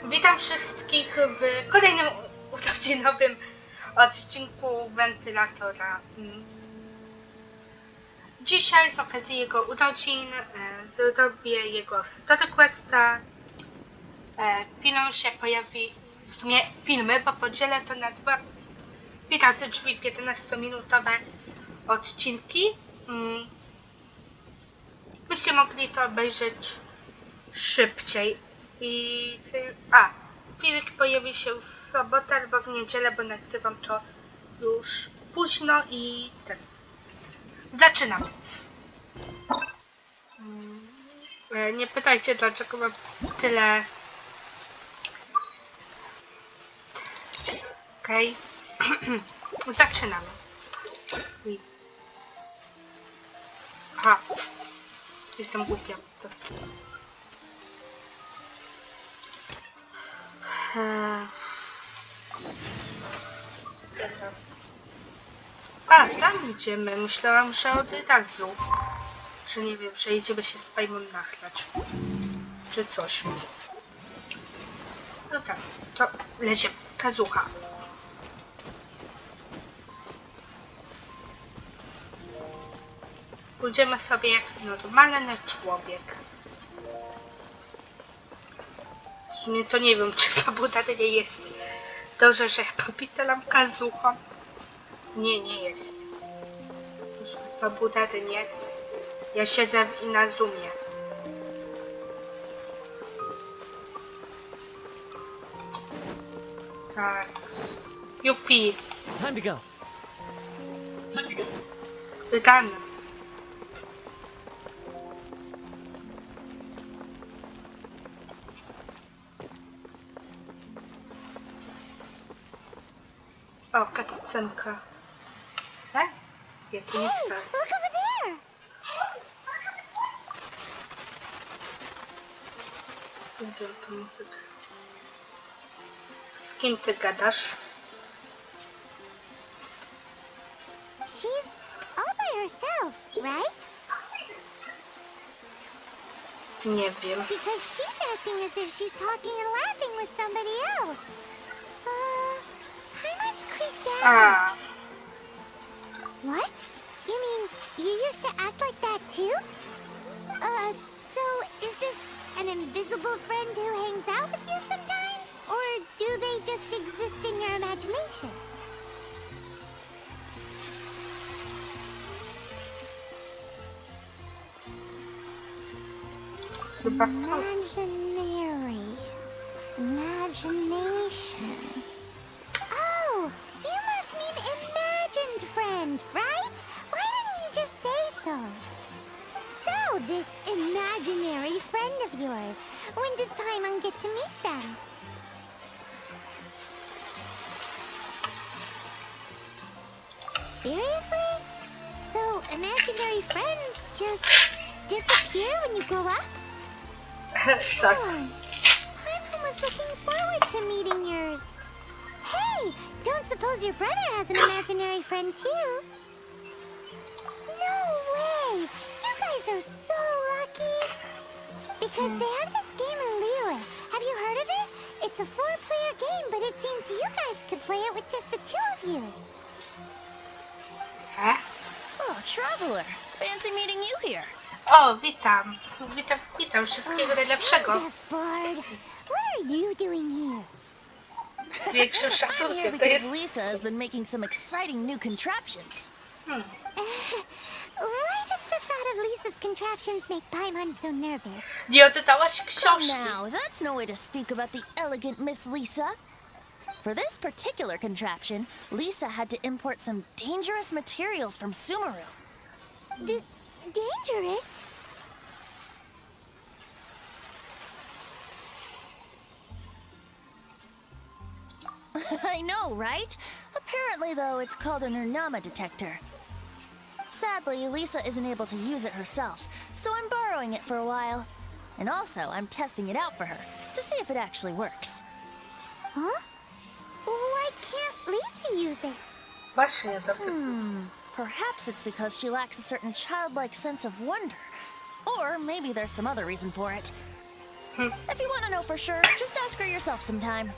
Witam wszystkich w kolejnym urodzinowym odcinku wentylatora. Dzisiaj z okazji jego urodzin zrobię jego story questa. Film się pojawi, w sumie filmy, bo podzielę to na dwa razy drzwi 15-minutowe odcinki. Byście mogli to obejrzeć szybciej. I filmik pojawi się w sobotę albo w niedzielę, bo nagrywam to już późno i tak. Zaczynam. Nie pytajcie, dlaczego mam tyle. Okej. Zaczynamy. Aha. Jestem głupia po prostu. Tam idziemy. Myślałam, że od razu. Że nie wiem, że idziemy się z Pajmon nachlać. Czy coś. No tak, to lecimy. Kazucha. Pójdziemy sobie jak normalny człowiek. W sumie to nie wiem, czy fabularnie jest dobrze, że ja popitalam kazuchą. Nie jest. Fabularnie ja siedzę w Inazumie. Tak. Jupi. Time to go. Wydane. O, cutscenka. Jak nie stoi. Look over there! Lubię tą muzykę. Z kim ty gadasz? She's all by herself, right? Nie wiem. Because she's acting as if she's talking and laughing with somebody else. Paimon's creeped out. What? You mean you used to act like that too? So is this an invisible friend who hangs out with you sometimes? Or do they just exist in your imagination? Chyba to. Imagination. Oh, you must mean imagined friend, right? Why didn't you just say so? So, this imaginary friend of yours, when does Paimon get to meet them? Seriously? So, imaginary friends just disappear when you grow up? Tak. Paimon was looking forward to meeting yours. Hey, don't suppose your brother has an imaginary friend too? No way! You guys are so lucky! Because they have this game in Liyue. Have you heard of it? It's a 4-player game, but it seems you guys could play it with just the 2 of you. Oh, traveler! Fancy meeting you here. O, witam. Witam. Wszystkiego najlepszego. Deaf Bard, what are you doing here? Z większym I'm here szacunkiem. To because jest... Lisa has been making some exciting new contraptions. Why does the thought of Lisa's contraptions make Paimon so nervous? Nie oddałaś Come książki. now, that's no way to speak about the elegant Miss Lisa. For this particular contraption, Lisa had to import some dangerous materials from Sumeru. Dangerous? I know, right? Apparently, though, it's called an Urnama detector. Sadly, Lisa isn't able to use it herself, so I'm borrowing it for a while. And also, I'm testing it out for her, to see if it actually works. Huh? Why can't Lisa use it? Właśnie, to ty. Perhaps it's because she lacks a certain childlike sense of wonder. Or maybe there's some other reason for it. If you want to know for sure, just ask her yourself sometime.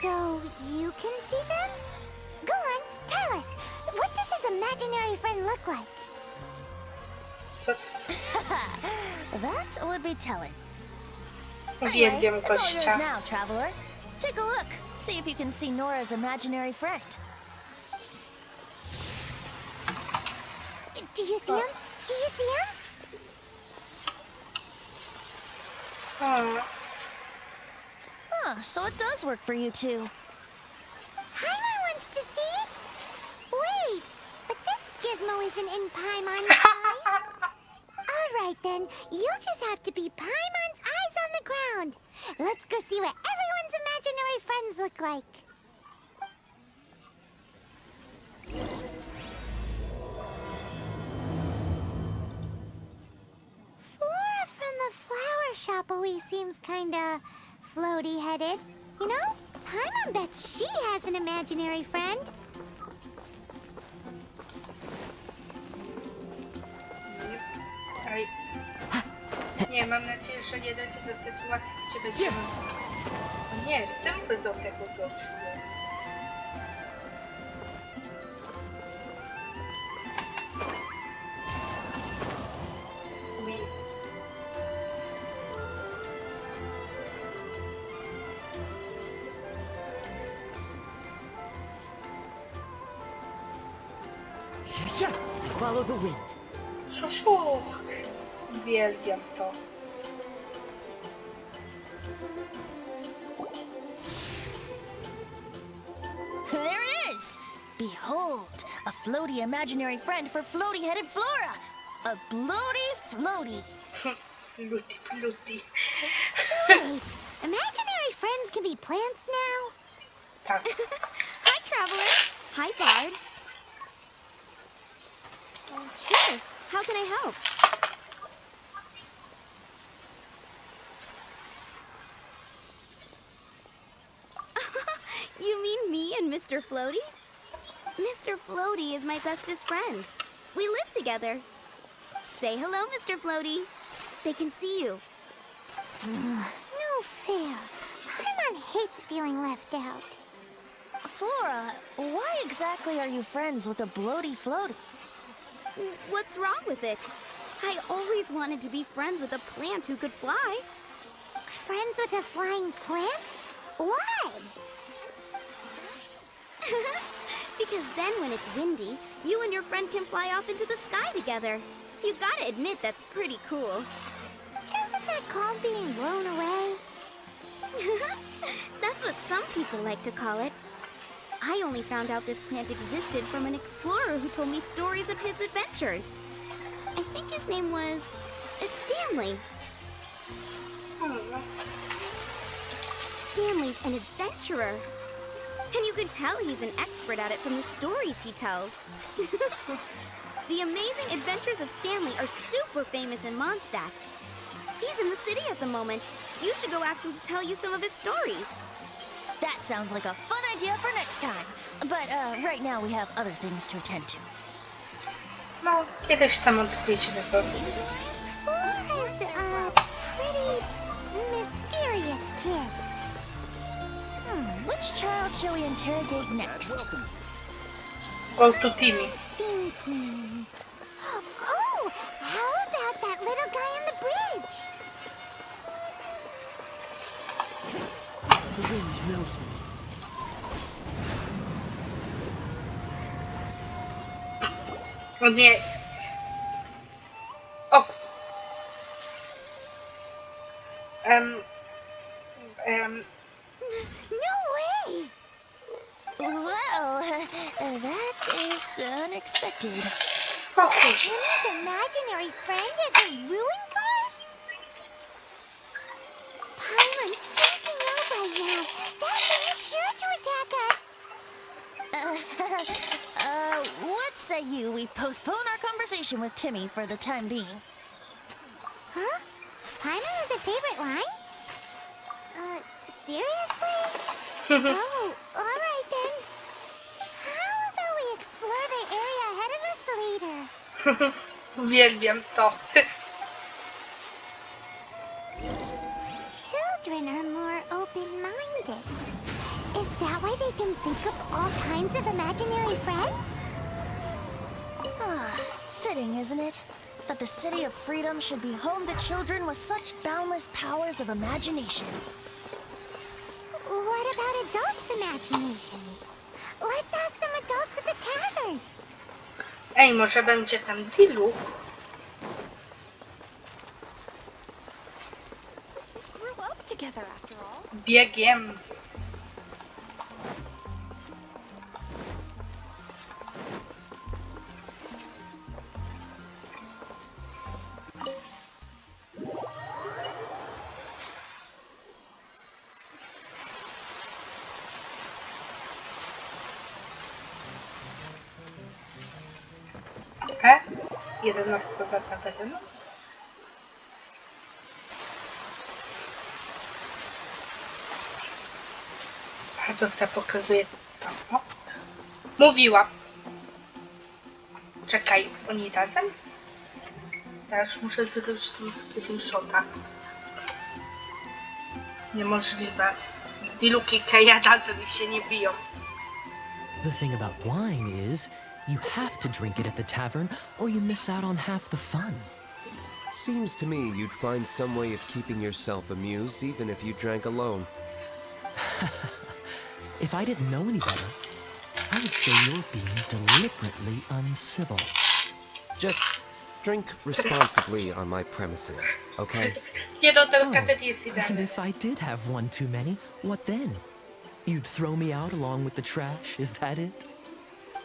So you can see them? Go on, tell us. What does his imaginary friend look like? Co to That would be telling. Uwielbiam it's all yours gościa. now, traveler. Take a look. See if you can see Nora's imaginary friend. Do you see him? Do you see him? O, So it does work for you two. Paimon wants to see? Wait, but this gizmo isn't in Paimon's eyes. Alright then, you'll just have to be Paimon's eyes on the ground. Let's go see what everyone's imaginary friends look like. Flora from the flower shop always seems kinda floaty-headed. You know, Paimon bets she has an imaginary friend. Oj. Nie, mam nadzieję, że nie dojdzie do sytuacji, gdzie będziemy... O nie, chcę, by do tego doszło. Uj. Follow the wind. Szoszuch! Uwielbiam to. There it is! Behold, a floaty imaginary friend for floaty-headed Flora! A bloaty floaty! Fluty, fluty. Wait, imaginary friends can be plants now? Tak. Hi, Traveler. Hi, Bard. Sure, how can I help? You mean me and Mr. Floaty? Mr. Floaty is my bestest friend. We live together. Say hello, Mr. Floaty. They can see you. No fair. Paimon hates feeling left out. Flora, why exactly are you friends with a bloaty floaty? What's wrong with it? I always wanted to be friends with a plant who could fly. Friends with a flying plant? Why? Because then when it's windy, you and your friend can fly off into the sky together. You gotta admit that's pretty cool. Isn't that called being blown away? That's what some people like to call it. I only found out this plant existed from an explorer who told me stories of his adventures. I think his name was Stanley. Stanley's an adventurer. And you can tell he's an expert at it from the stories he tells. The amazing adventures of Stanley are super famous in Mondstadt. He's in the city at the moment. You should go ask him to tell you some of his stories. That sounds like a fun idea for next time. But right now we have other things to attend to. No, kiedyś tam odwiedzimy go. Flora's a pretty mysterious kid. Which child shall we interrogate next? Go to Timmy. Thinking. Oh, how about that little guy on the bridge? The wind knows me. O nie. Ok. No way! Well, that is unexpected. O kurz. Timmy's imaginary friend is a ruin guard? Paimon's freaking out right now. That thing is sure to attack us. What say you we postpone our conversation with Timmy for the time being? Huh? Paimon has a favorite line? Seriously? Oh, alright then. How about we explore the area ahead of us later? Uwielbiam to. children are more open-minded. Is that why they can think of all kinds of imaginary friends? Ah, fitting, isn't it? That the city of freedom should be home to children with such boundless powers of imagination. What about adults' imaginations? Let's ask some adults at the tavern. Ej, może będzie tam Diluc? Grew up together after all. Biegiem. Jeden rok poza tabetem. A dobra, pokazuje tam. O. Mówiłam. Czekaj, oni razem? Teraz muszę zrobić tą screenshota. Niemożliwe. Diluc i Kaeya razem się nie biją. The thing about wine is, you have to drink it at the tavern, or you miss out on half the fun. Seems to me you'd find some way of keeping yourself amused even if you drank alone. If I didn't know any better, I would say you're being deliberately uncivil. Just drink responsibly on my premises, okay? Nie do tego Oh, jest and idealny. if I did have one too many, what then? You'd throw me out along with the trash, is that it?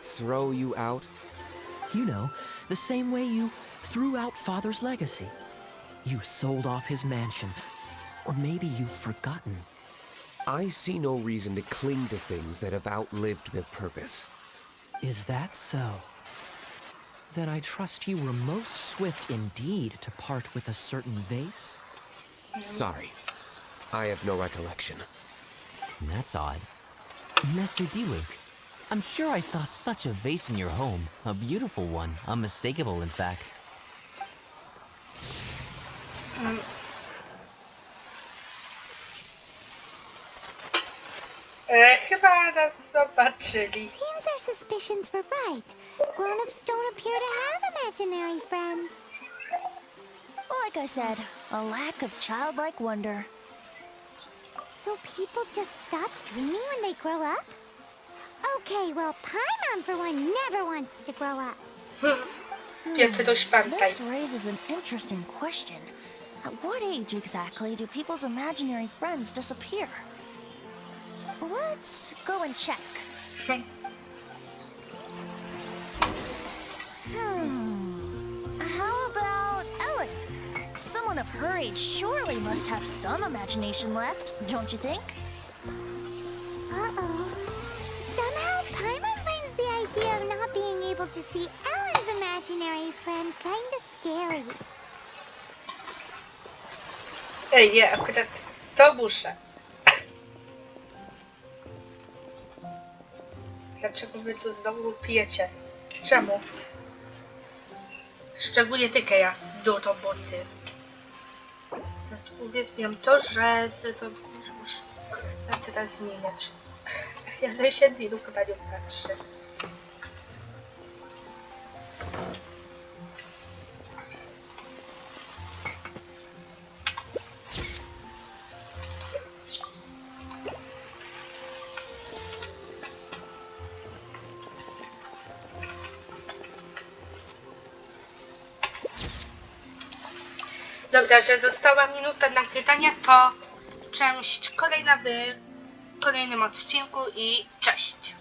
Throw you out? You know, the same way you threw out Father's legacy. You sold off his mansion. Or maybe you've forgotten. I see no reason to cling to things that have outlived their purpose. Is that so? Then I trust you were most swift indeed to part with a certain vase? Sorry, I have no recollection. That's odd. Master Diluc, I'm sure I saw such a vase in your home. A beautiful one, unmistakable in fact. Chyba nas zobaczyli. Seems our suspicions were right. Grown-ups don't appear to have imaginary friends. Like I said, a lack of childlike wonder. So people just stop dreaming when they grow up? Okay, well, Paimon for one never wants to grow up. Piotruś, pamiętaj. This raises an interesting question. At what age exactly do people's imaginary friends disappear? Let's go and check. How about Ellen? Someone of her age surely must have some imagination left, don't you think? Uh-oh. Somehow Paimon finds the idea of not being able to see Ellen's imaginary friend kinda scary. Ej, nie, akurat to muszę. Dlaczego wy tu znowu pijecie? Czemu? Szczególnie ty, Kaeya, do roboty. Uwielbiam to, że muszę teraz zmieniać. Ale się Diluc na nią patrzy. Dobra, że została minuta nagrywania, to część kolejna w kolejnym odcinku i cześć!